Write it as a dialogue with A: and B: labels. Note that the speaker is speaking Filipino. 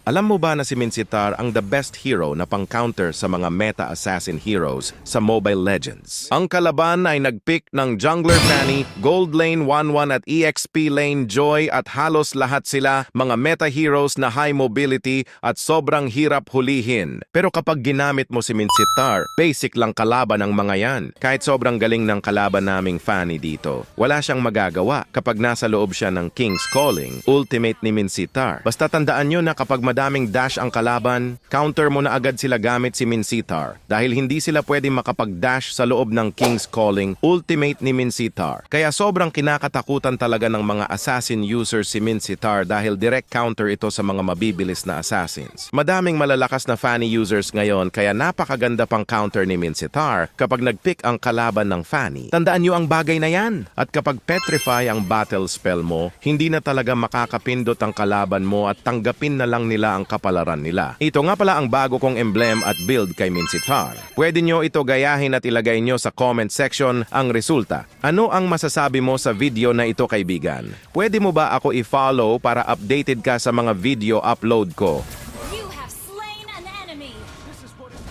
A: Alam mo ba na si Mincitar ang the best hero na pang-counter sa mga meta-assassin heroes sa Mobile Legends? Ang kalaban ay nag-pick ng Jungler Fanny, Gold Lane 1-1 at EXP Lane Joy at halos lahat sila mga meta-heroes na high mobility at sobrang hirap hulihin. Pero kapag ginamit mo si Mincitar, basic lang kalaban ang mga yan. Kahit sobrang galing ng kalaban naming Fanny dito, wala siyang magagawa kapag nasa loob siya ng King's Calling, ultimate ni Mincitar. Basta tandaan nyo na kapag madaming dash ang kalaban, counter mo na agad sila gamit si Mincitar dahil hindi sila pwede makapag-dash sa loob ng King's Calling, ultimate ni Mincitar. Kaya sobrang kinakatakutan talaga ng mga assassin users si Mincitar dahil direct counter ito sa mga mabibilis na assassins. Madaming malalakas na Fanny users ngayon kaya napakaganda pang counter ni Mincitar kapag nag-pick ang kalaban ng Fanny. Tandaan nyo ang bagay na yan. At kapag petrify ang battle spell mo, hindi na talaga makakapindot ang kalaban mo at tanggapin na lang nila ang kapalaran nila. Ito nga pala ang bago kong emblem at build kay Mincitar. Pwede nyo ito gayahin at ilagay nyo sa comment section ang resulta. Ano ang masasabi mo sa video na ito, kaibigan? Pwede mo ba ako i-follow para updated ka sa mga video upload ko?